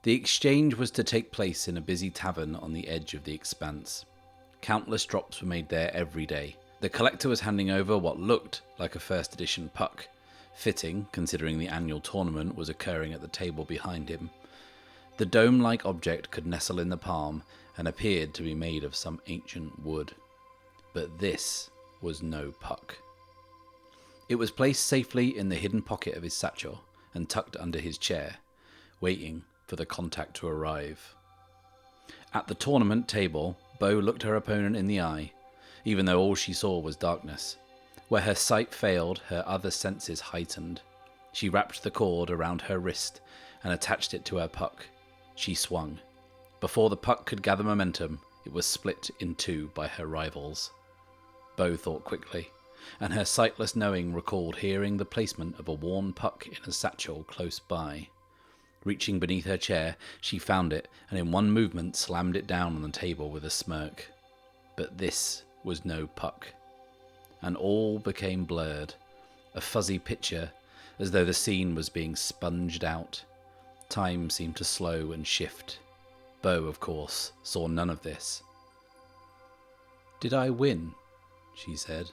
The exchange was to take place in a busy tavern on the edge of the expanse. Countless drops were made there every day. The collector was handing over what looked like a first edition puck, fitting considering the annual tournament was occurring at the table behind him. The dome-like object could nestle in the palm and appeared to be made of some ancient wood. But this was no puck. It was placed safely in the hidden pocket of his satchel and tucked under his chair, waiting for the contact to arrive. At the tournament table, Bo looked her opponent in the eye, even though all she saw was darkness. Where her sight failed, her other senses heightened. She wrapped the cord around her wrist and attached it to her puck. She swung. Before the puck could gather momentum, it was split in two by her rivals. Bo thought quickly, and her sightless knowing recalled hearing the placement of a worn puck in a satchel close by. Reaching beneath her chair, she found it and in one movement slammed it down on the table with a smirk. But this was no puck. And all became blurred, a fuzzy picture, as though the scene was being sponged out. Time seemed to slow and shift. Bo, of course, saw none of this. "Did I win?" she said.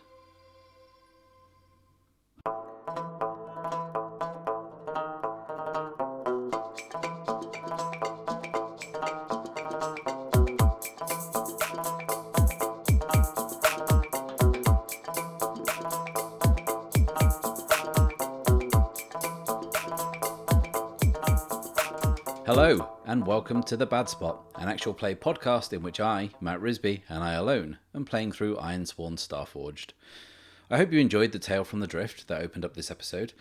Hello, and welcome to The Bad Spot, an actual play podcast in which I, Matt Risby, and I alone am playing through Ironsworn Starforged. I hope you enjoyed the tale from the drift that opened up this episode.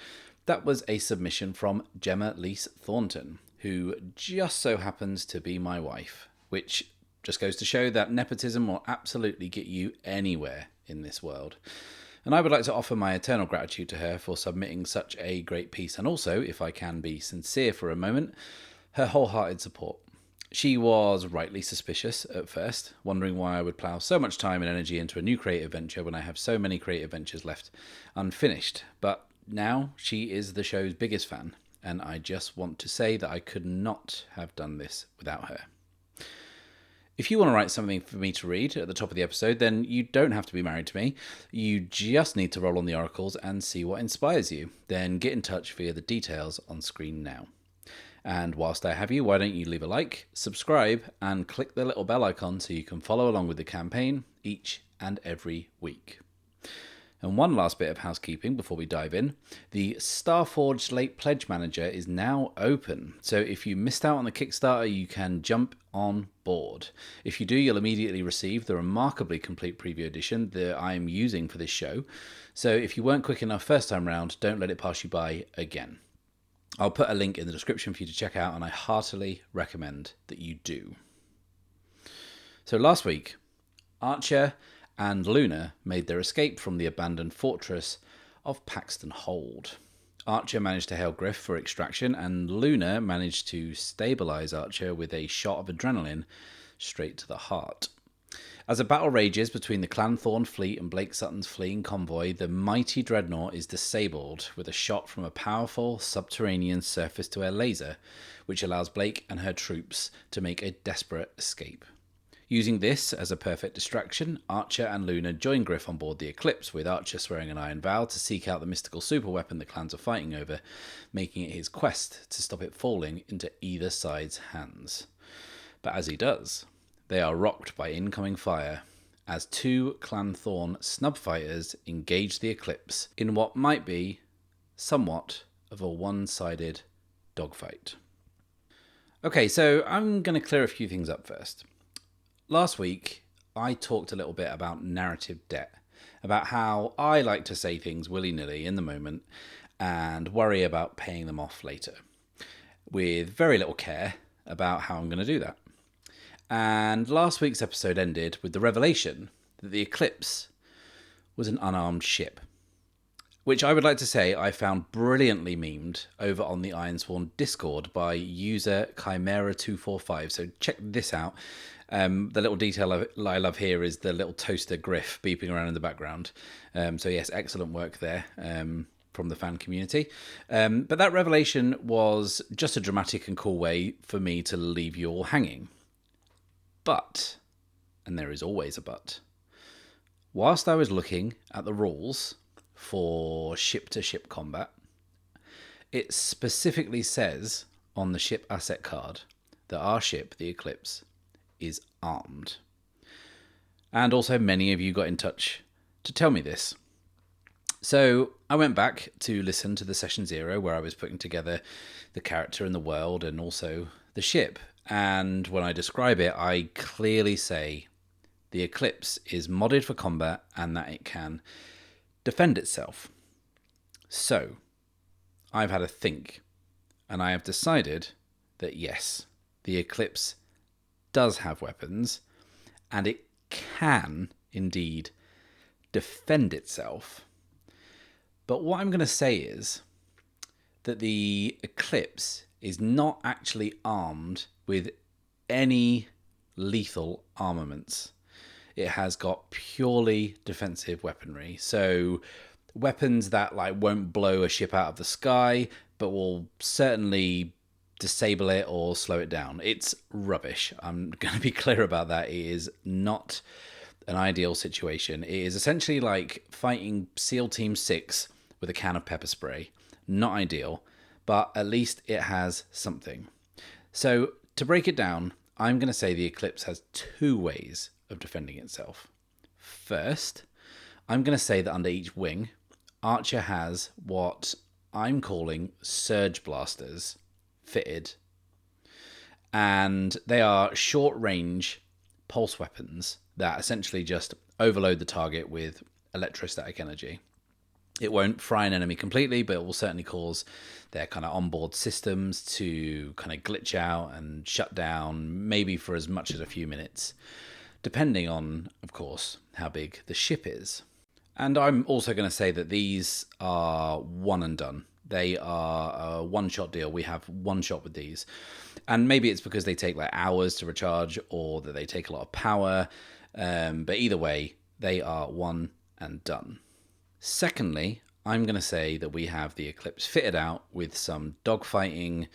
That was a submission from Gemma, Lise, Thornton, who just so happens to be my wife, which just goes to show that nepotism will absolutely get you anywhere in this world. And I would like to offer my eternal gratitude to her for submitting such a great piece, and also, if I can be sincere for a moment, her wholehearted support. She was rightly suspicious at first, wondering why I would plough so much time and energy into a new creative venture when I have so many creative ventures left unfinished. But now she is the show's biggest fan, and I just want to say that I could not have done this without her. If you want to write something for me to read at the top of the episode, then you don't have to be married to me. You just need to roll on the oracles and see what inspires you. Then get in touch via the details on screen now. And whilst I have you, why don't you leave a like, subscribe, and click the little bell icon so you can follow along with the campaign each and every week. And one last bit of housekeeping before we dive in. The Starforged Late Pledge Manager is now open. So if you missed out on the Kickstarter, you can jump on board. If you do, you'll immediately receive the remarkably complete preview edition that I'm using for this show. So if you weren't quick enough first time round, don't let it pass you by again. I'll put a link in the description for you to check out, and I heartily recommend that you do. So last week, Archer and Luna made their escape from the abandoned fortress of Paxton Hold. Archer managed to hail Griff for extraction, and Luna managed to stabilize Archer with a shot of adrenaline straight to the heart. As a battle rages between the Clanthorn fleet and Blake Sutton's fleeing convoy, the mighty dreadnought is disabled with a shot from a powerful subterranean surface-to-air laser, which allows Blake and her troops to make a desperate escape. Using this as a perfect distraction, Archer and Luna join Griff on board the Eclipse, with Archer swearing an iron vow to seek out the mystical superweapon the clans are fighting over, making it his quest to stop it falling into either side's hands. But as he does, they are rocked by incoming fire as two Clanthorn snub fighters engage the Eclipse in what might be somewhat of a one-sided dogfight. Okay, so I'm going to clear a few things up first. Last week, I talked a little bit about narrative debt, about how I like to say things willy-nilly in the moment and worry about paying them off later, with very little care about how I'm going to do that. And last week's episode ended with the revelation that the Eclipse was an unarmed ship, which I would like to say I found brilliantly memed over on the Ironsworn Discord by user Chimera245. So check this out. The little detail I love here is the little toaster Griff beeping around in the background. So yes, excellent work there. from the fan community. But that revelation was just a dramatic and cool way for me to leave you all hanging. But, and there is always a but, whilst I was looking at the rules for ship-to-ship combat, it specifically says on the ship asset card that our ship, the Eclipse, is armed. And also many of you got in touch to tell me this. So I went back to listen to the Session 0 where I was putting together the character and the world and also the ship. And when I describe it, I clearly say the Eclipse is modded for combat and that it can defend itself. So I've had a think and I have decided that yes, the Eclipse does have weapons and it can indeed defend itself. But what I'm going to say is that the Eclipse is not actually armed with any lethal armaments. It has got purely defensive weaponry. So weapons that won't blow a ship out of the sky, but will certainly disable it or slow it down. It's rubbish. I'm going to be clear about that. It is not an ideal situation. It is essentially like fighting SEAL Team 6 with a can of pepper spray. Not ideal, but at least it has something. So to break it down, I'm going to say the Eclipse has two ways of defending itself. First, I'm going to say that under each wing, Archer has what I'm calling surge blasters fitted. And they are short-range pulse weapons that essentially just overload the target with electrostatic energy. It won't fry an enemy completely, but it will certainly cause their kind of onboard systems to kind of glitch out and shut down, maybe for as much as a few minutes, depending on, of course, how big the ship is. And I'm also going to say that these are one and done. They are a one-shot deal. We have one shot with these. And maybe it's because they take hours to recharge or that they take a lot of power. But either way, they are one and done. Secondly, I'm going to say that we have the Eclipse fitted out with some dogfighting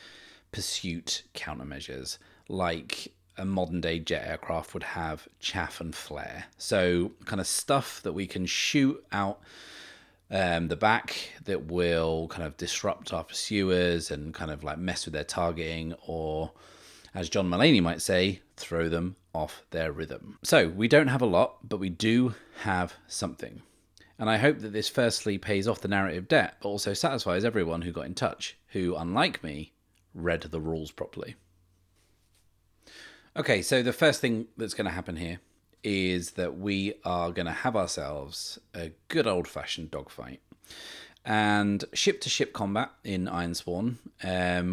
pursuit countermeasures, like a modern-day jet aircraft would have chaff and flare. So kind of stuff that we can shoot out the back that will kind of disrupt our pursuers and kind of mess with their targeting, or as John Mulaney might say, throw them off their rhythm. So we don't have a lot, but we do have something. And I hope that this firstly pays off the narrative debt, but also satisfies everyone who got in touch, who, unlike me, read the rules properly. Okay, so the first thing that's going to happen here is that we are going to have ourselves a good old-fashioned dogfight. And ship-to-ship combat in Ironsworn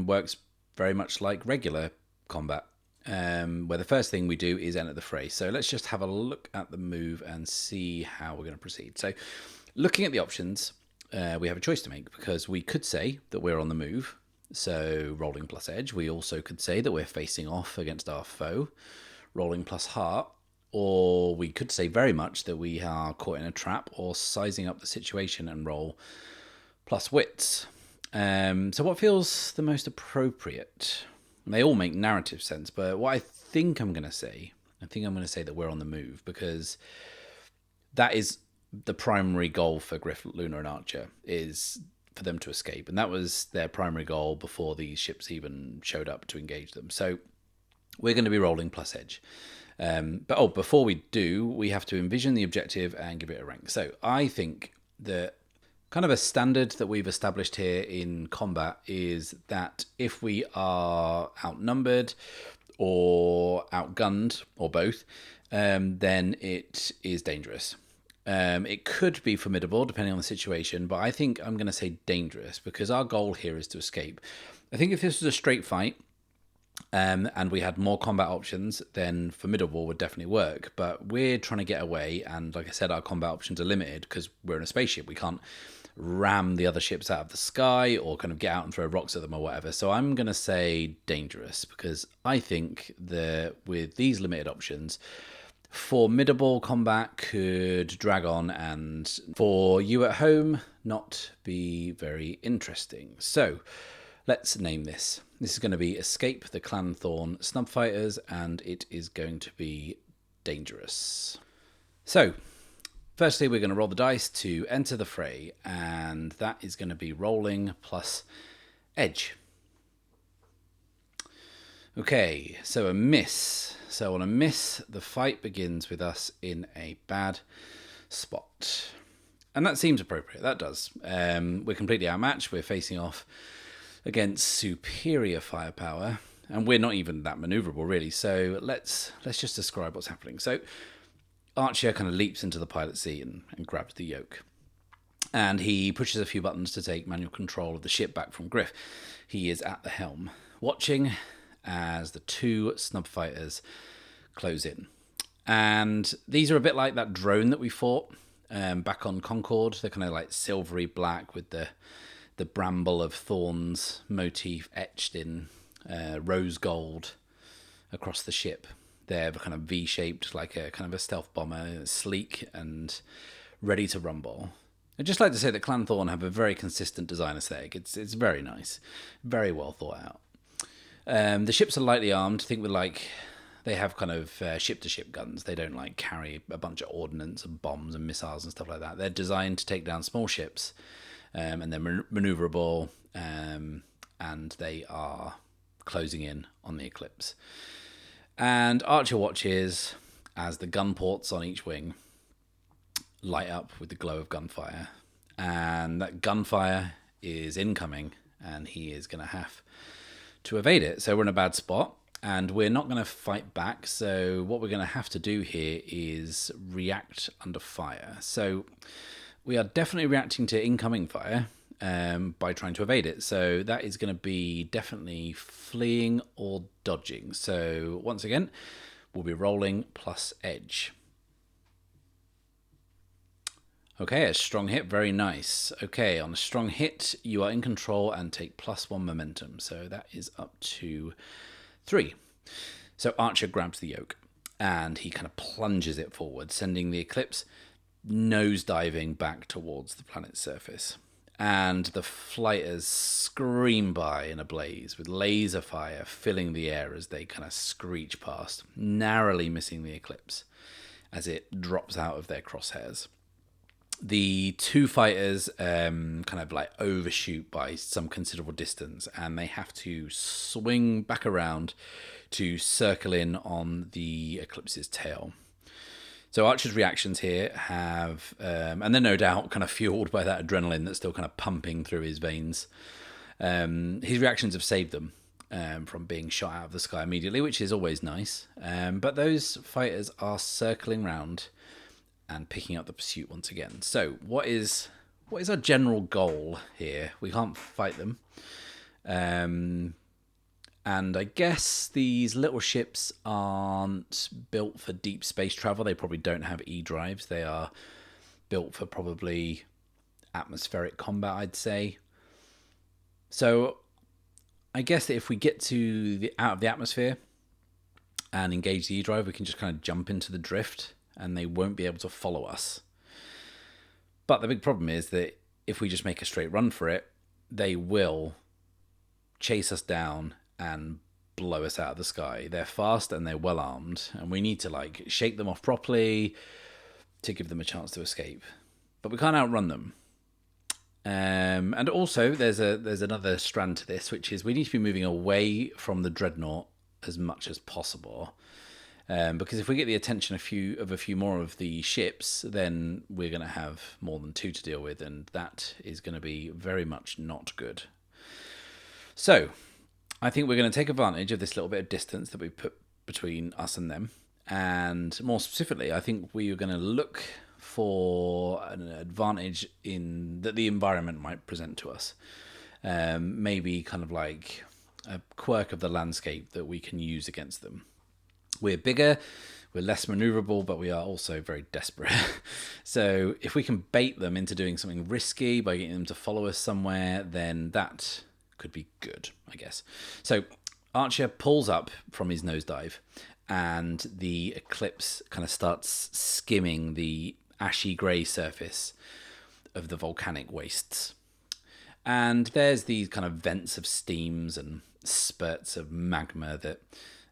works very much like regular combat, where the first thing we do is enter the fray. So let's just have a look at the move and see how we're going to proceed. So looking at the options, we have a choice to make, because we could say that we're on the move, so rolling plus edge. We also could say that we're facing off against our foe, rolling plus heart, or we could say very much that we are caught in a trap or sizing up the situation and roll plus wits. So what feels the most appropriate? They all make narrative sense, but what I think I'm going to say that we're on the move, because that is the primary goal for Griff, Luna, and Archer, is for them to escape. And that was their primary goal before these ships even showed up to engage them. So we're going to be rolling plus edge. But before we do, we have to envision the objective and give it a rank. So I think that kind of a standard that we've established here in combat is that if we are outnumbered or outgunned or both, then it is dangerous. It could be formidable depending on the situation, but I think I'm going to say dangerous because our goal here is to escape. I think if this was a straight fight, and we had more combat options, then formidable would definitely work. But we're trying to get away, and like I said, our combat options are limited because we're in a spaceship. We can't ram the other ships out of the sky or kind of get out and throw rocks at them or whatever. So I'm going to say dangerous, because I think that with these limited options, Formidable combat could drag on, and for you at home, not be very interesting. So, let's name this. This is going to be Escape the Clan Thorn Snub Fighters, and it is going to be dangerous. So, firstly, we're going to roll the dice to enter the fray, and that is going to be rolling plus edge. Okay, so a miss. So on a miss, the fight begins with us in a bad spot. And that seems appropriate, that does. We're completely outmatched, we're facing off against superior firepower, and we're not even that maneuverable, really. So let's just describe what's happening. So Archer kind of leaps into the pilot seat and grabs the yoke. And he pushes a few buttons to take manual control of the ship back from Griff. He is at the helm, watching as the two snub fighters close in. And these are a bit like that drone that we fought back on Concord. They're kind of like silvery black with the bramble of thorns motif etched in rose gold across the ship. They're kind of V-shaped, like a kind of a stealth bomber, sleek and ready to rumble. I'd just like to say that Clan Thorn have a very consistent design aesthetic. It's very nice, very well thought out. The ships are lightly armed. Think with they have kind of ship-to-ship guns. They don't like carry a bunch of ordnance and bombs and missiles and stuff like that. They're designed to take down small ships, and they're maneuverable, and they are closing in on the Eclipse. And Archer watches as the gun ports on each wing light up with the glow of gunfire. And that gunfire is incoming, and he is going to have to evade it. So we're in a bad spot, and we're not going to fight back. So what we're going to have to do here is react under fire. So we are definitely reacting to incoming fire by trying to evade it. So that is going to be definitely fleeing or dodging. So once again, we'll be rolling plus edge. Okay, a strong hit, very nice. Okay, on a strong hit, you are in control and take +1 momentum. So that is up to 3. So Archer grabs the yoke and he kind of plunges it forward, sending the Eclipse nosediving back towards the planet's surface. And the flighters scream by in a blaze, with laser fire filling the air as they kind of screech past, narrowly missing the Eclipse as it drops out of their crosshairs. The two fighters kind of like overshoot by some considerable distance, and they have to swing back around to circle in on the Eclipse's tail. So Archer's reactions here have, and they're no doubt kind of fueled by that adrenaline that's still kind of pumping through his veins. His reactions have saved them from being shot out of the sky immediately, which is always nice. But those fighters are circling round and picking up the pursuit once again. So what is our general goal here? We can't fight them. And I guess these little ships aren't built for deep space travel. They probably don't have E-drives. They are built for probably atmospheric combat, I'd say. So I guess that if we get to out of the atmosphere and engage the E-drive, we can just kind of jump into the drift and they won't be able to follow us. But the big problem is that if we just make a straight run for it, they will chase us down and blow us out of the sky. They're fast and they're well armed, and we need to shake them off properly to give them a chance to escape. But we can't outrun them. And also there's another strand to this, which is we need to be moving away from the dreadnought as much as possible. Because if we get the attention of a few more of the ships, then we're going to have more than 2 to deal with, and that is going to be very much not good. So I think we're going to take advantage of this little bit of distance that we put between us and them, and more specifically, I think we are going to look for an advantage that the environment might present to us. Maybe kind of like a quirk of the landscape that we can use against them. We're bigger, we're less maneuverable, but we are also very desperate. So if we can bait them into doing something risky by getting them to follow us somewhere, then that could be good, I guess. So Archer pulls up from his nosedive and the eclipse kind of starts skimming the ashy grey surface of the volcanic wastes. And there's these kind of vents of steams and spurts of magma that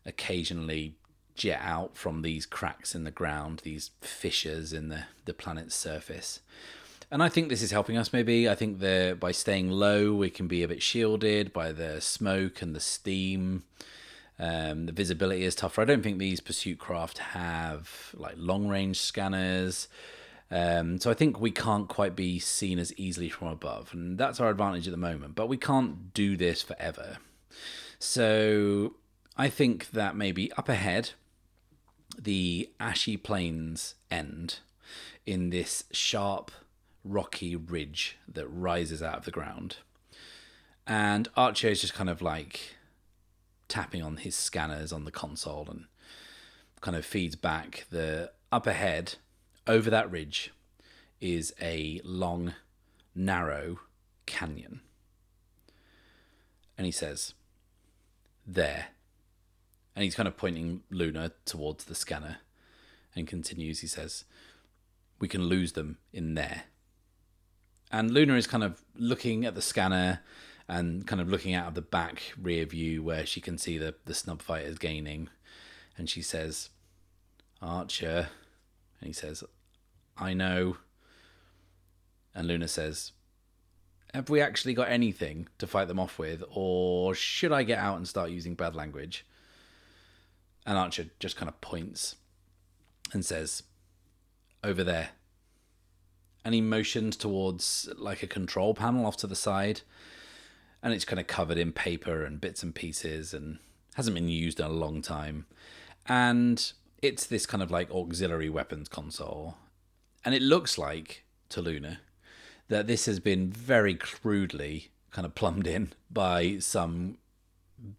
occasionally jet out from these cracks in the ground, these fissures in the planet's surface. And I think this is helping us, maybe. I think that by staying low, we can be a bit shielded by the smoke and the steam. The visibility is tougher. I don't think these pursuit craft have like long-range scanners. So I think we can't quite be seen as easily from above. And that's our advantage at the moment. But we can't do this forever. So I think that maybe up ahead, the ashy plains end in this sharp, rocky ridge that rises out of the ground. And Archer is just kind of like tapping on his scanners on the console and kind of feeds back. The up ahead, over that ridge, is a long, narrow canyon. And he says, there. And he's kind of pointing Luna towards the scanner and continues. He says, we can lose them in there. And Luna is kind of looking at the scanner and kind of looking out of the back rear view where she can see the snub fighters gaining. And she says, Archer. And he says, I know. And Luna says, have we actually got anything to fight them off with? Or should I get out and start using bad language? And Archer just kind of points and says, over there. And he motions towards like a control panel off to the side. And it's kind of covered in paper and bits and pieces and hasn't been used in a long time. And it's this kind of like auxiliary weapons console. And it looks like, to Luna, that this has been very crudely kind of plumbed in by some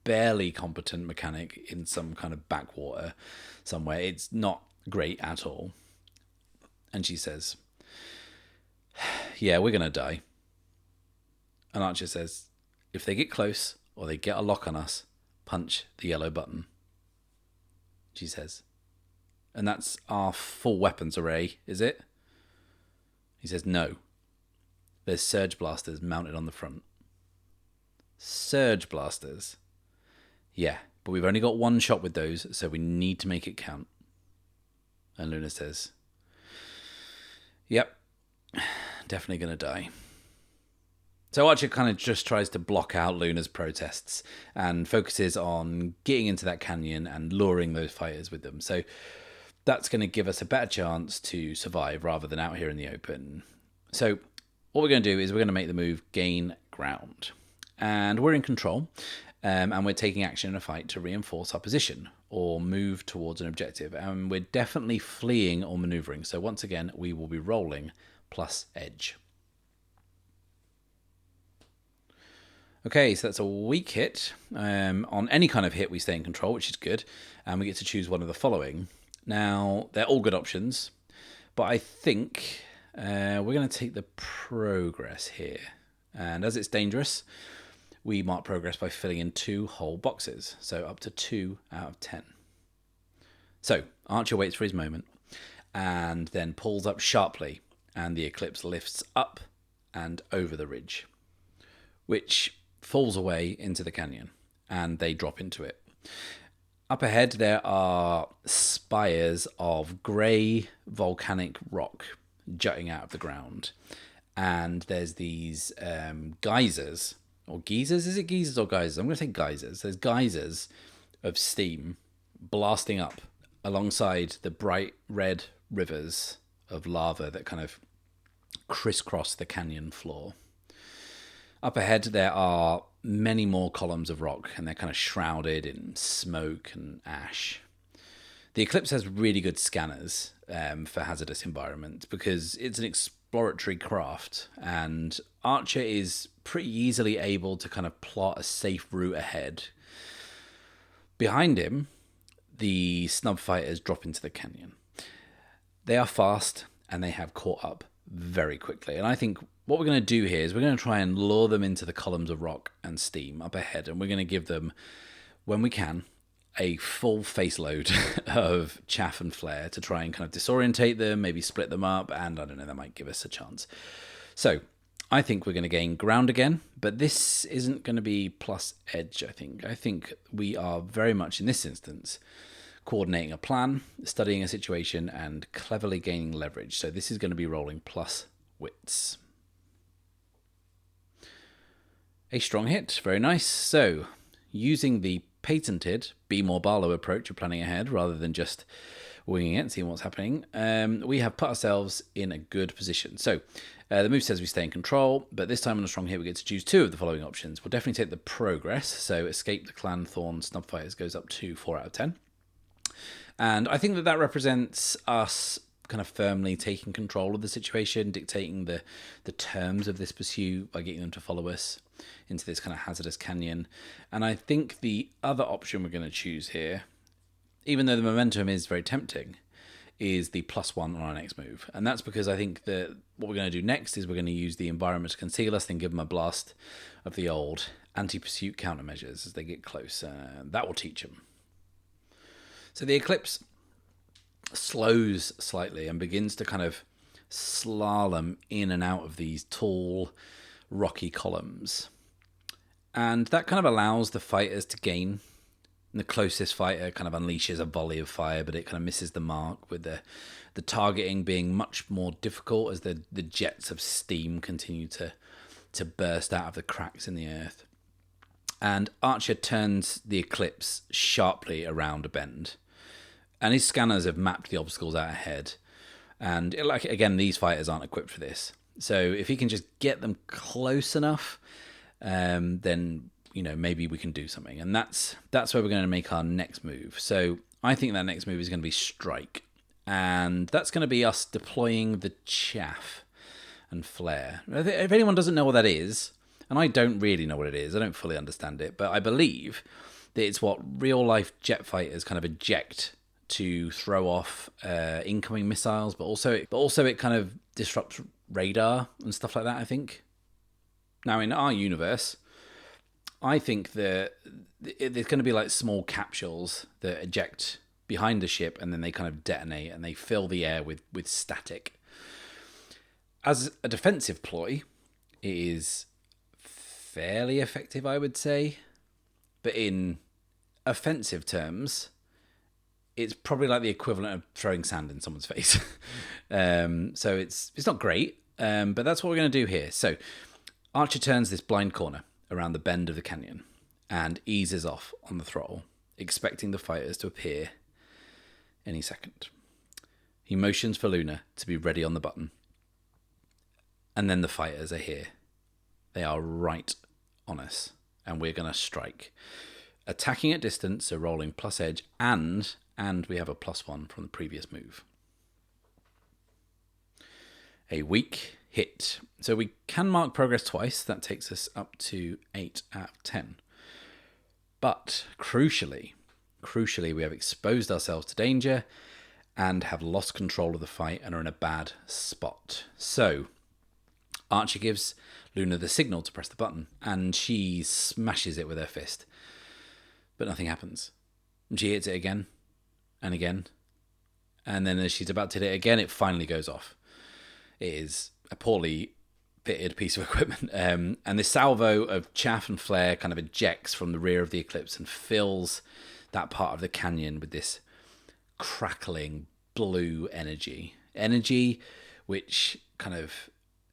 barely competent mechanic in some kind of backwater somewhere. It's not great at all. And she says, yeah, we're going to die. And Archer says, if they get close or they get a lock on us, punch the yellow button. She says, and that's our full weapons array, is it? He says, no. There's surge blasters mounted on the front. Surge blasters? Yeah, but we've only got one shot with those, so we need to make it count. And Luna says, yep, definitely going to die. So Archer kind of just tries to block out Luna's protests and focuses on getting into that canyon and luring those fighters with them. So that's going to give us a better chance to survive rather than out here in the open. So what we're going to do is we're going to make the move gain ground. And we're in control, and we're taking action in a fight to reinforce our position or move towards an objective. And we're definitely fleeing or maneuvering. So once again, we will be rolling plus edge. Okay, so that's a weak hit. On any kind of hit, we stay in control, which is good. And we get to choose one of the following. Now, they're all good options, but I think we're going to take the progress here. And as it's dangerous, we mark progress by filling in 2 whole boxes. So up to 2 out of 10. So Archer waits for his moment and then pulls up sharply, and the eclipse lifts up and over the ridge, which falls away into the canyon, and they drop into it. Up ahead, there are spires of grey volcanic rock jutting out of the ground. And there's these geysers, or geysers? Is it geysers or geysers? I'm going to say geysers. There's geysers of steam blasting up alongside the bright red rivers of lava that kind of crisscross the canyon floor. Up ahead, there are many more columns of rock, and they're kind of shrouded in smoke and ash. The Eclipse has really good scanners for hazardous environment because it's an exploratory craft, and Archer is pretty easily able to kind of plot a safe route ahead. Behind him, the snub fighters drop into the canyon. They are fast, and they have caught up very quickly. And I think what we're going to do here is we're going to try and lure them into the columns of rock and steam up ahead, and we're going to give them, when we can, a full face load of chaff and flare to try and kind of disorientate them, maybe split them up, and I don't know, that might give us a chance. So I think we're going to gain ground again, but this isn't going to be plus edge, I think. I think we are very much, in this instance, coordinating a plan, studying a situation, and cleverly gaining leverage. So this is going to be rolling plus wits. A strong hit, very nice. So using the patented Be More Barlow approach of planning ahead rather than just winging it and seeing what's happening, we have put ourselves in a good position. So the move says we stay in control, but this time on a strong hit we get to choose 2 of the following options. We'll definitely take the progress, so escape the clan Thorn snub fighters goes up to 4 out of 10. And I think that represents us kind of firmly taking control of the situation, dictating the terms of this pursuit by getting them to follow us into this kind of hazardous canyon. And I think the other option we're going to choose here, even though the momentum is very tempting, is the +1 on our next move. And that's because I think that what we're going to do next is we're going to use the environment to conceal us, then give them a blast of the old anti-pursuit countermeasures as they get close. That will teach them. So the eclipse slows slightly and begins to kind of slalom in and out of these tall, rocky columns. And that kind of allows the fighters to gain. And the closest fighter kind of unleashes a volley of fire, but it kind of misses the mark, with the targeting being much more difficult as the jets of steam continue to burst out of the cracks in the earth. And Archer turns the eclipse sharply around a bend. And his scanners have mapped the obstacles out ahead. And again, these fighters aren't equipped for this. So if he can just get them close enough, then maybe we can do something. And that's where we're going to make our next move. So I think that next move is going to be strike. And that's going to be us deploying the chaff and flare. If anyone doesn't know what that is, and I don't really know what it is, I don't fully understand it, but I believe that it's what real-life jet fighters kind of eject to throw off incoming missiles, but also it kind of disrupts radar and stuff like that, I think. Now, in our universe, I think that there's going to be like small capsules that eject behind the ship, and then they kind of detonate and they fill the air with static. As a defensive ploy, it is fairly effective, I would say. But in offensive terms, it's probably like the equivalent of throwing sand in someone's face. So it's not great, but that's what we're going to do here. So Archer turns this blind corner around the bend of the canyon and eases off on the throttle, expecting the fighters to appear any second. He motions for Luna to be ready on the button. And then the fighters are here. They are right on us, and we're going to strike. Attacking at distance, so rolling plus edge, and we have a +1 from the previous move. A weak hit. So we can mark progress twice. That takes us up to 8 out of 10. But crucially, we have exposed ourselves to danger and have lost control of the fight and are in a bad spot. So Archer gives Luna the signal to press the button, and she smashes it with her fist. But nothing happens. And she hits it again and again. And then as she's about to hit it again, it finally goes off. It is a poorly fitted piece of equipment. And this salvo of chaff and flare kind of ejects from the rear of the Eclipse and fills that part of the canyon with this crackling blue energy. Energy which kind of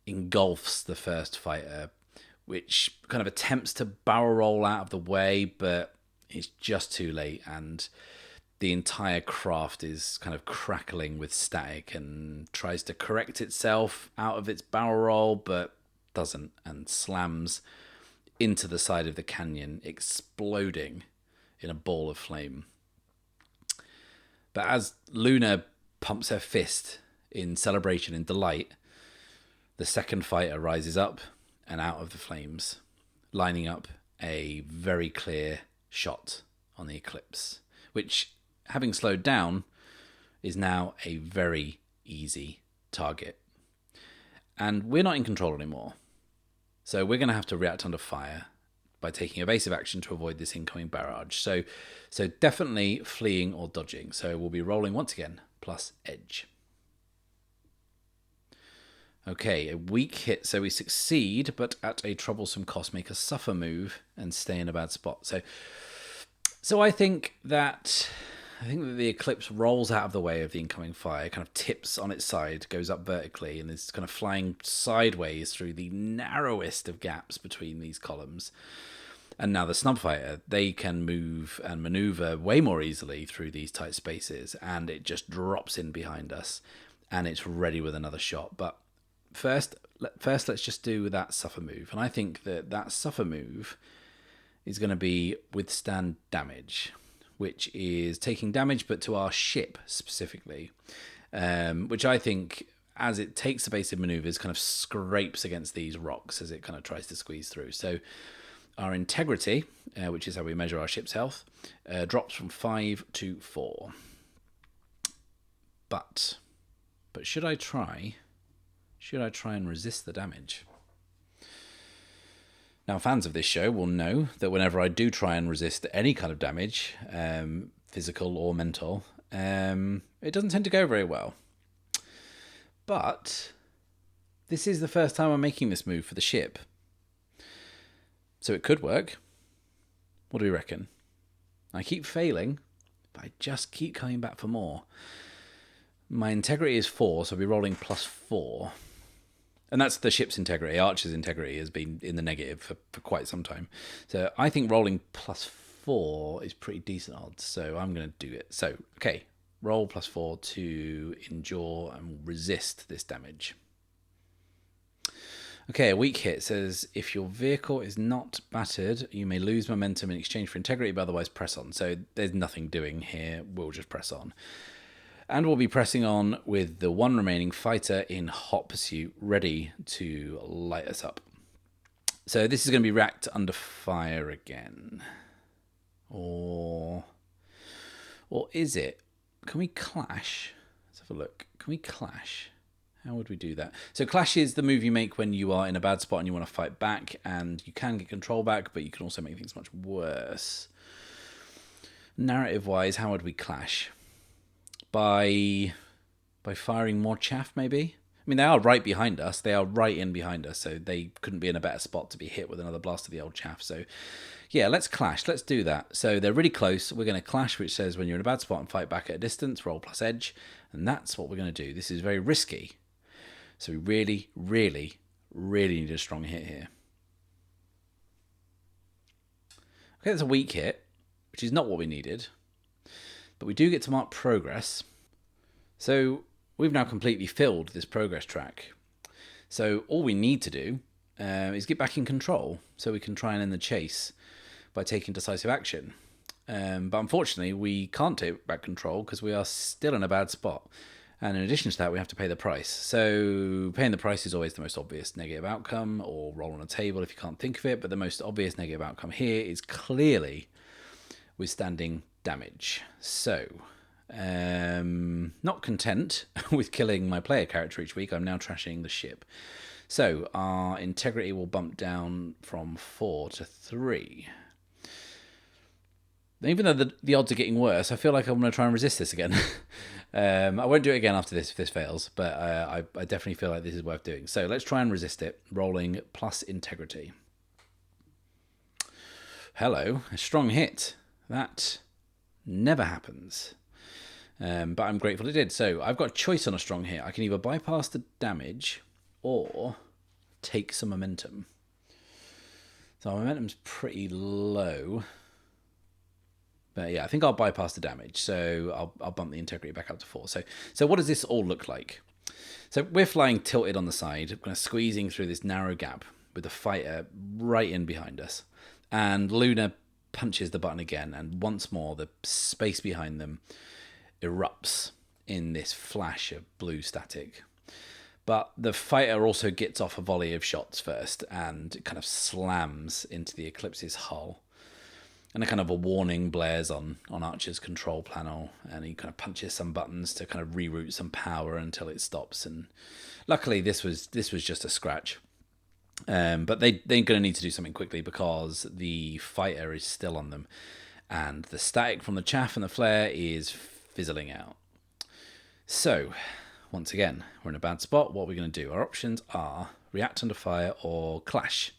engulfs the first fighter, which kind of attempts to barrel roll out of the way, but it's just too late, and the entire craft is kind of crackling with static and tries to correct itself out of its barrel roll, but doesn't, and slams into the side of the canyon, exploding in a ball of flame. But as Luna pumps her fist in celebration and delight, the second fighter rises up and out of the flames, lining up a very clear shot on the Eclipse, which, having slowed down, is now a very easy target. And we're not in control anymore. So we're going to have to react under fire, by taking evasive action to avoid this incoming barrage. So definitely fleeing or dodging. So we'll be rolling once again, plus edge. Okay, a weak hit, so we succeed, but at a troublesome cost. Make a suffer move and stay in a bad spot. So I think that the Eclipse rolls out of the way of the incoming fire, kind of tips on its side, goes up vertically, and is kind of flying sideways through the narrowest of gaps between these columns. And now the Snubfighter, they can move and maneuver way more easily through these tight spaces, and it just drops in behind us, and it's ready with another shot. But First, let's just do that suffer move. And I think that suffer move is going to be withstand damage, which is taking damage, but to our ship specifically, which I think, as it takes evasive maneuvers, kind of scrapes against these rocks as it kind of tries to squeeze through. So our integrity, which is how we measure our ship's health, drops from 5 to 4. But should I try and resist the damage? Now, fans of this show will know that whenever I do try and resist any kind of damage, physical or mental, it doesn't tend to go very well. But this is the first time I'm making this move for the ship. So it could work. What do we reckon? I keep failing, but I just keep coming back for more. My integrity is 4, so I'll be rolling plus 4. And that's the ship's integrity. Archer's integrity has been in the negative for quite some time. So I think rolling plus 4 is pretty decent odds. So I'm going to do it. So, okay, roll plus 4 to endure and resist this damage. Okay, a weak hit says, if your vehicle is not battered, you may lose momentum in exchange for integrity, but otherwise press on. So there's nothing doing here. We'll just press on. And we'll be pressing on with the one remaining fighter in hot pursuit, ready to light us up. So this is going to be racked under fire again. Or is it? Can we clash? Let's have a look. Can we clash? How would we do that? So clash is the move you make when you are in a bad spot and you want to fight back, and you can get control back, but you can also make things much worse. Narrative-wise, how would we clash? By firing more chaff, maybe? I mean, they are right behind us. They are right in behind us, so they couldn't be in a better spot to be hit with another blast of the old chaff. So, yeah, let's clash. Let's do that. So they're really close. We're going to clash, which says when you're in a bad spot and fight back at a distance, roll plus edge. And that's what we're going to do. This is very risky. So we really, really, really need a strong hit here. Okay, that's a weak hit, which is not what we needed. But we do get to mark progress. So we've now completely filled this progress track. So all we need to do is get back in control so we can try and end the chase by taking decisive action. But unfortunately, we can't take back control because we are still in a bad spot. And in addition to that, we have to pay the price. So paying the price is always the most obvious negative outcome, or roll on a table if you can't think of it. But the most obvious negative outcome here is clearly withstanding damage. So, not content with killing my player character each week, I'm now trashing the ship. So, our integrity will bump down from 4 to 3. Even though the odds are getting worse, I feel like I'm going to try and resist this again. I won't do it again after this if this fails, but I definitely feel like this is worth doing. So, let's try and resist it, rolling plus integrity. Hello, a strong hit. That never happens. But I'm grateful it did. So I've got a choice on a strong hit. I can either bypass the damage or take some momentum. So our momentum's pretty low. But yeah, I think I'll bypass the damage. So I'll bump the integrity back up to 4. So what does this all look like? So we're flying tilted on the side, kind of squeezing through this narrow gap with the fighter right in behind us. And Luna punches the button again, and once more the space behind them erupts in this flash of blue static. But the fighter also gets off a volley of shots first and kind of slams into the Eclipse's hull. And a kind of a warning blares on Archer's control panel, and he kind of punches some buttons to kind of reroute some power until it stops. And luckily this was just a scratch. But they're going to need to do something quickly because the fighter is still on them. And the static from the chaff and the flare is fizzling out. So, once again, we're in a bad spot. What are we going to do? Our options are react under fire or clash.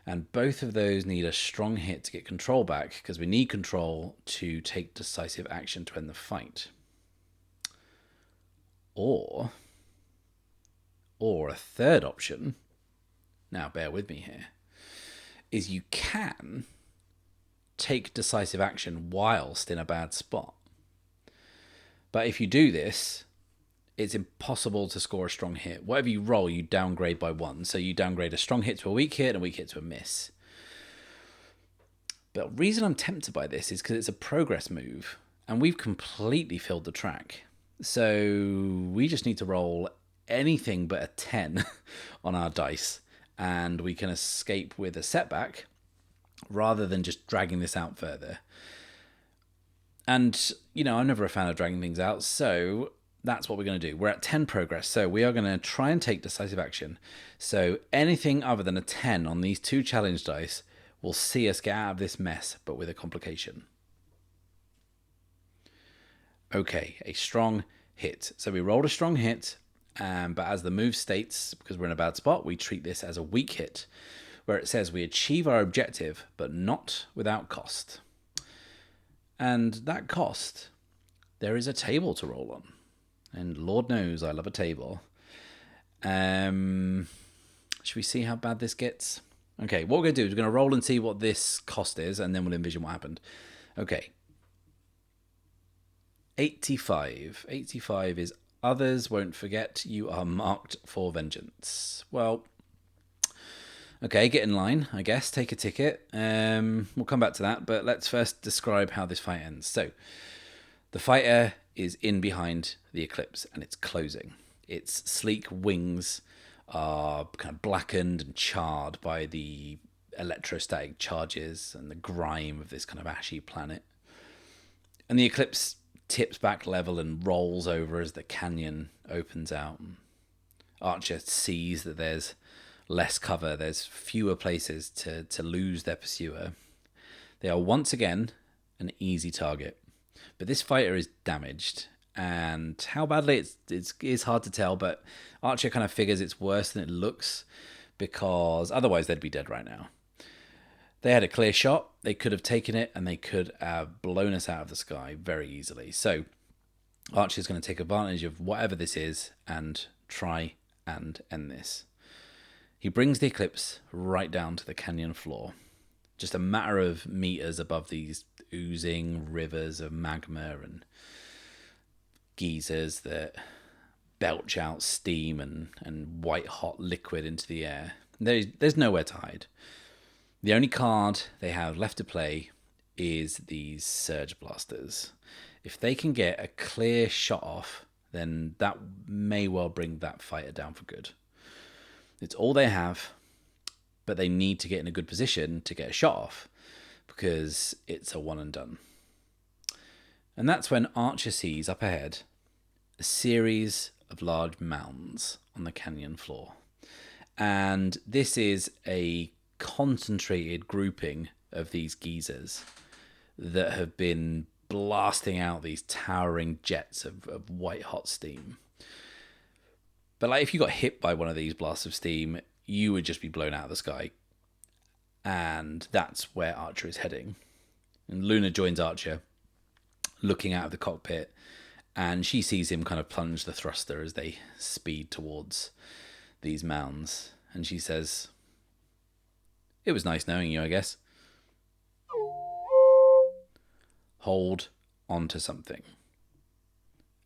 And both of those need a strong hit to get control back, because we need control to take decisive action to end the fight. Or a third option, now bear with me here, is you can take decisive action whilst in a bad spot. But if you do this, it's impossible to score a strong hit. Whatever you roll, you downgrade by 1. So you downgrade a strong hit to a weak hit and a weak hit to a miss. But the reason I'm tempted by this is because it's a progress move, and we've completely filled the track. So we just need to roll anything but a 10 on our dice, and we can escape with a setback rather than just dragging this out further. And, I'm never a fan of dragging things out, so that's what we're going to do. We're at 10 progress, so we are going to try and take decisive action. So anything other than a 10 on these 2 challenge dice will see us get out of this mess, but with a complication. Okay, a strong hit. So we rolled a strong hit, but as the move states, because we're in a bad spot, we treat this as a weak hit, where it says we achieve our objective, but not without cost. And that cost, there is a table to roll on. And Lord knows I love a table. Should we see how bad this gets? Okay, what we're going to do is we're going to roll and see what this cost is, and then we'll envision what happened. Okay. 85. 85 is others won't forget you are marked for vengeance. Well, okay, get in line, I guess. Take a ticket. We'll come back to that, but let's first describe how this fight ends. So, the fighter is in behind the eclipse, and it's closing. Its sleek wings are kind of blackened and charred by the electrostatic charges and the grime of this kind of ashy planet. And the eclipse tips back level and rolls over as the canyon opens out. Archer sees that there's less cover, there's fewer places to lose their pursuer. They are once again an easy target. But this fighter is damaged, and how badly it's hard to tell, but Archer kind of figures it's worse than it looks, because otherwise they'd be dead right now. They had a clear shot, they could have taken it, and they could have blown us out of the sky very easily. So Archer's going to take advantage of whatever this is and try and end this. He brings the eclipse right down to the canyon floor, just a matter of meters above these oozing rivers of magma and geysers that belch out steam and white hot liquid into the air. There's nowhere to hide. The only card they have left to play is these surge blasters. If they can get a clear shot off, then that may well bring that fighter down for good. It's all they have, but they need to get in a good position to get a shot off, because it's a one and done. And that's when Archer sees up ahead a series of large mounds on the canyon floor. And this is a concentrated grouping of these geysers that have been blasting out these towering jets of white hot steam. But if you got hit by one of these blasts of steam, you would just be blown out of the sky. And that's where Archer is heading. And Luna joins Archer, looking out of the cockpit, and she sees him kind of plunge the thruster as they speed towards these mounds. And she says, "It was nice knowing you, I guess. Hold on to something."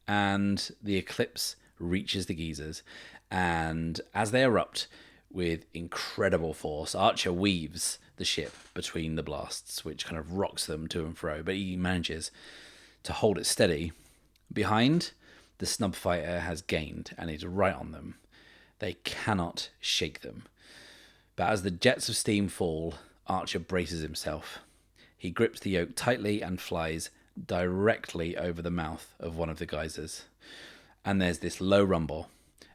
And the eclipse reaches the geysers, and as they erupt with incredible force, Archer weaves the ship between the blasts, which kind of rocks them to and fro, but he manages to hold it steady. Behind, the snub fighter has gained and is right on them. They cannot shake them. But as the jets of steam fall, Archer braces himself. He grips the yoke tightly and flies directly over the mouth of one of the geysers. And there's this low rumble.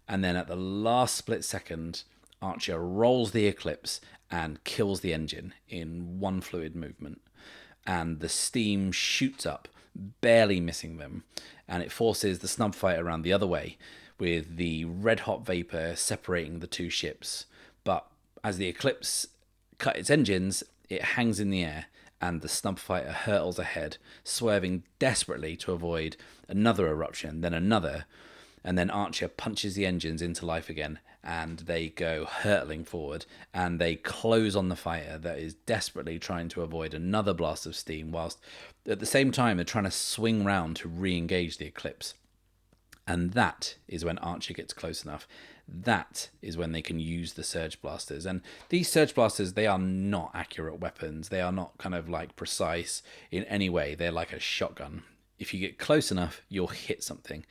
And then at the last split second, Archer rolls the Eclipse and kills the engine in one fluid movement. And the steam shoots up, barely missing them, and it forces the snub fighter around the other way, with the red-hot vapor separating the two ships. But as the Eclipse cut its engines, it hangs in the air, and the snub fighter hurtles ahead, swerving desperately to avoid another eruption, then another, and then Archer punches the engines into life again, and they go hurtling forward, and they close on the fighter that is desperately trying to avoid another blast of steam, whilst at the same time they're trying to swing round to re-engage the Eclipse. And that is when Archer gets close enough. That is when they can use the Surge Blasters. And these Surge Blasters, they are not accurate weapons. They are not kind of like precise in any way. They're like a shotgun. If you get close enough, you'll hit something.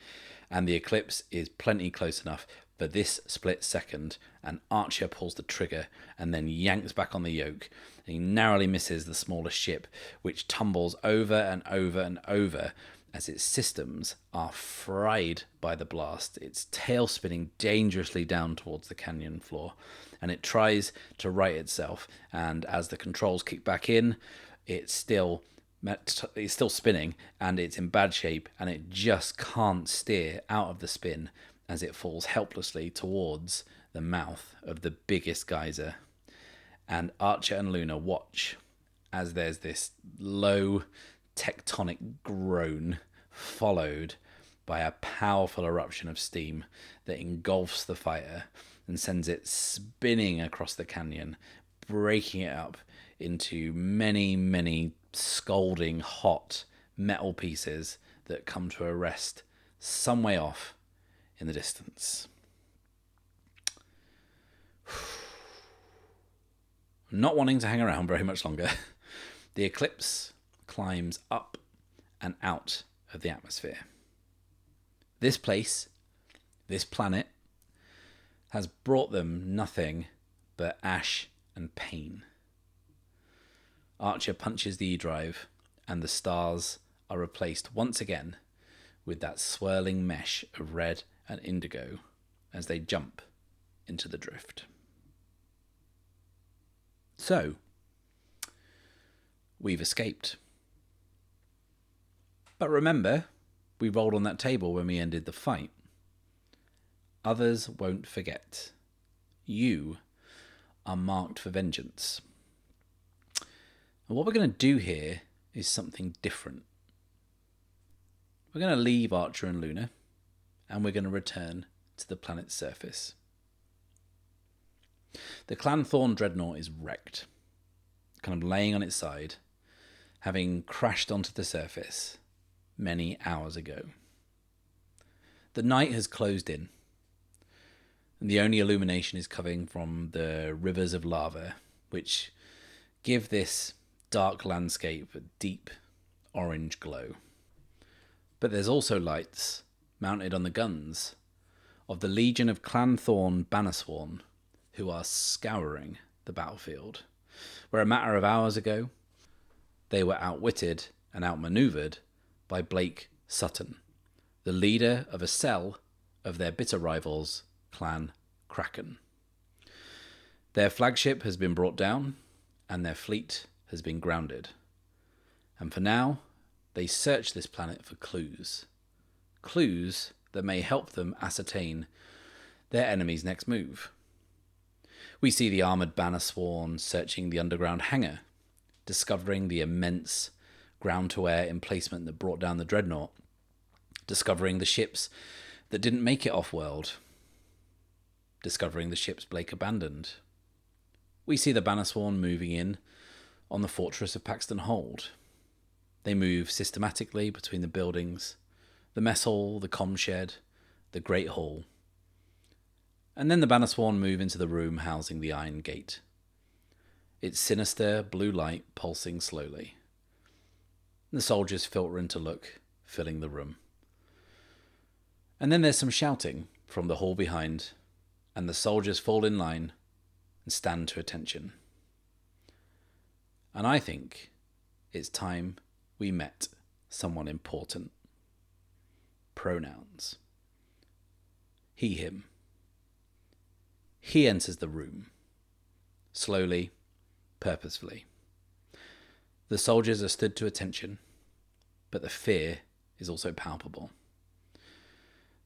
And the Eclipse is plenty close enough for this split second, and Archer pulls the trigger and then yanks back on the yoke. And he narrowly misses the smallest ship, which tumbles over and over and over as its systems are fried by the blast. Its tail spinning dangerously down towards the canyon floor, and it tries to right itself, and as the controls kick back in, it's still spinning, and it's in bad shape, and it just can't steer out of the spin as it falls helplessly towards the mouth of the biggest geyser. And Archer and Luna watch as there's this low tectonic groan followed by a powerful eruption of steam that engulfs the fighter and sends it spinning across the canyon, breaking it up into many, many scalding hot metal pieces that come to a rest some way off in the distance. Not wanting to hang around very much longer, the Eclipse climbs up and out of the atmosphere. This place, this planet, has brought them nothing but ash and pain. Archer punches the E-drive, and the stars are replaced once again with that swirling mesh of red and indigo as they jump into the drift. So, we've escaped. But remember, we rolled on that table when we ended the fight. Others won't forget. You are marked for vengeance. And what we're going to do here is something different. We're going to leave Archer and Luna, and we're going to return to the planet's surface. The Clan Thorn dreadnought is wrecked, kind of laying on its side, having crashed onto the surface many hours ago. The night has closed in, and the only illumination is coming from the rivers of lava, which give this dark landscape a deep orange glow. But there's also lights mounted on the guns of the Legion of Clan Thorn Bannersworn, who are scouring the battlefield, where a matter of hours ago they were outwitted and outmaneuvered by Blake Sutton, the leader of a cell of their bitter rivals, Clan Kraken. Their flagship has been brought down, and their fleet has been grounded. And for now, they search this planet for clues. Clues that may help them ascertain their enemy's next move. We see the armoured Bannersworn searching the underground hangar, discovering the immense ground-to-air emplacement that brought down the dreadnought, discovering the ships that didn't make it off-world, discovering the ships Blake abandoned. We see the Bannersworn moving in on the fortress of Paxton Hold. They move systematically between the buildings, the mess hall, the comm shed, the Great Hall. And then the Bannersworn move into the room housing the Iron Gate, its sinister blue light pulsing slowly. The soldiers filter in to look, filling the room. And then there's some shouting from the hall behind, and the soldiers fall in line and stand to attention. And I think it's time we met someone important. Pronouns. He, him. He enters the room, slowly, purposefully. The soldiers are stood to attention, but the fear is also palpable.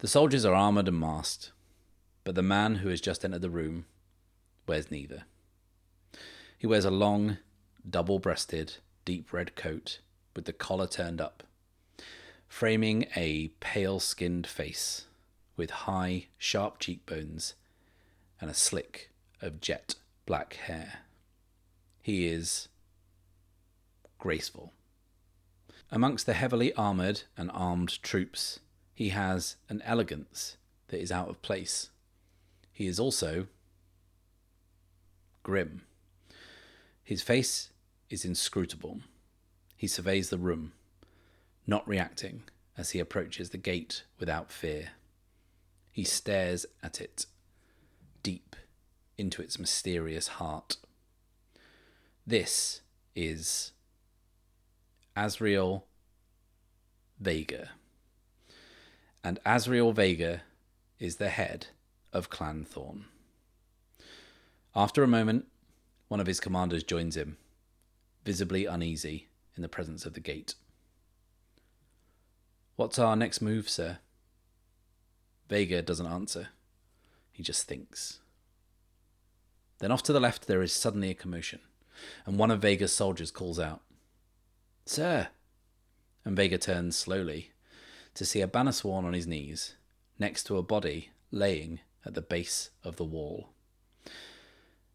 The soldiers are armoured and masked, but the man who has just entered the room wears neither. He wears a long, double-breasted, deep red coat with the collar turned up, framing a pale-skinned face with high, sharp cheekbones and a slick of jet black hair. He is graceful. Amongst the heavily armoured and armed troops, he has an elegance that is out of place. He is also grim. His face is inscrutable. He surveys the room, not reacting as he approaches the gate without fear. He stares at it, deep into its mysterious heart. This is Azriel Vega. And Azriel Vega is the head of Clan Thorn. After a moment, one of his commanders joins him, visibly uneasy in the presence of the gate. "What's our next move, sir?" Vega doesn't answer. He just thinks. Then off to the left there is suddenly a commotion, and one of Vega's soldiers calls out, "Sir!" And Vega turns slowly to see a Bannersworn on his knees, next to a body laying at the base of the wall.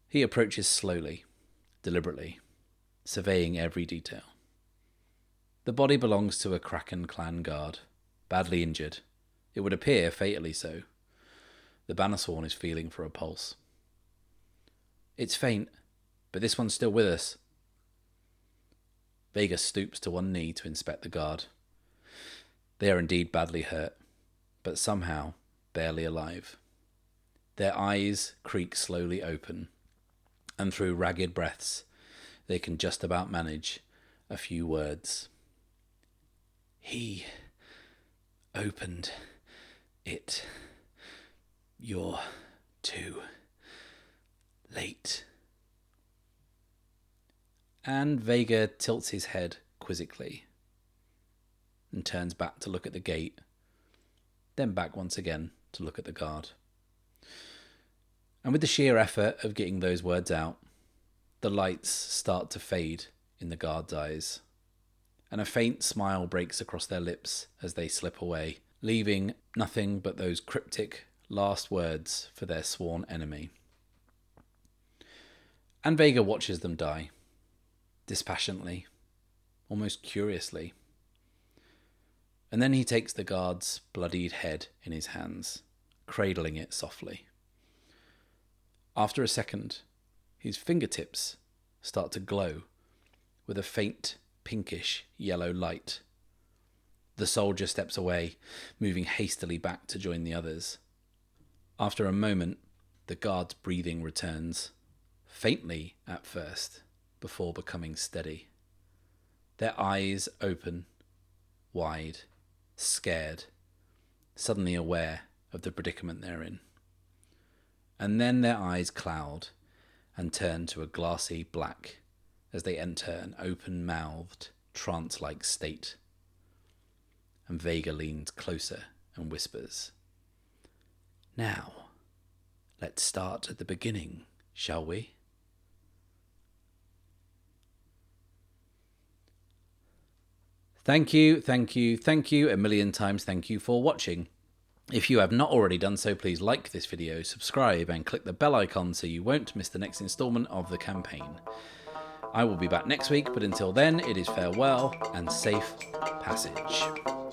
He approaches slowly, deliberately, surveying every detail. The body belongs to a Kraken clan guard, badly injured. It would appear fatally so. The Bannersworn is feeling for a pulse. "It's faint, but this one's still with us." Vega stoops to one knee to inspect the guard. They are indeed badly hurt, but somehow barely alive. Their eyes creak slowly open, and through ragged breaths, they can just about manage a few words. "He opened it. You're too late." And Vega tilts his head quizzically and turns back to look at the gate, then back once again to look at the guard. And with the sheer effort of getting those words out, the lights start to fade in the guard's eyes, and a faint smile breaks across their lips as they slip away, leaving nothing but those cryptic last words for their sworn enemy. And Vega watches them die, dispassionately, almost curiously. And then he takes the guard's bloodied head in his hands, cradling it softly. After a second, his fingertips start to glow with a faint pinkish yellow light. The soldier steps away, moving hastily back to join the others. After a moment, the guard's breathing returns, faintly at first, before becoming steady. Their eyes open, wide, scared, suddenly aware of the predicament they're in. And then their eyes cloud and turn to a glassy black as they enter an open-mouthed, trance-like state. And Vega leans closer and whispers, "Now, let's start at the beginning, shall we?" Thank you a million times. Thank you for watching. If you have not already done so, please like this video, subscribe, and click the bell icon so you won't miss the next installment of the campaign. I will be back next week, but until then, it is farewell and safe passage.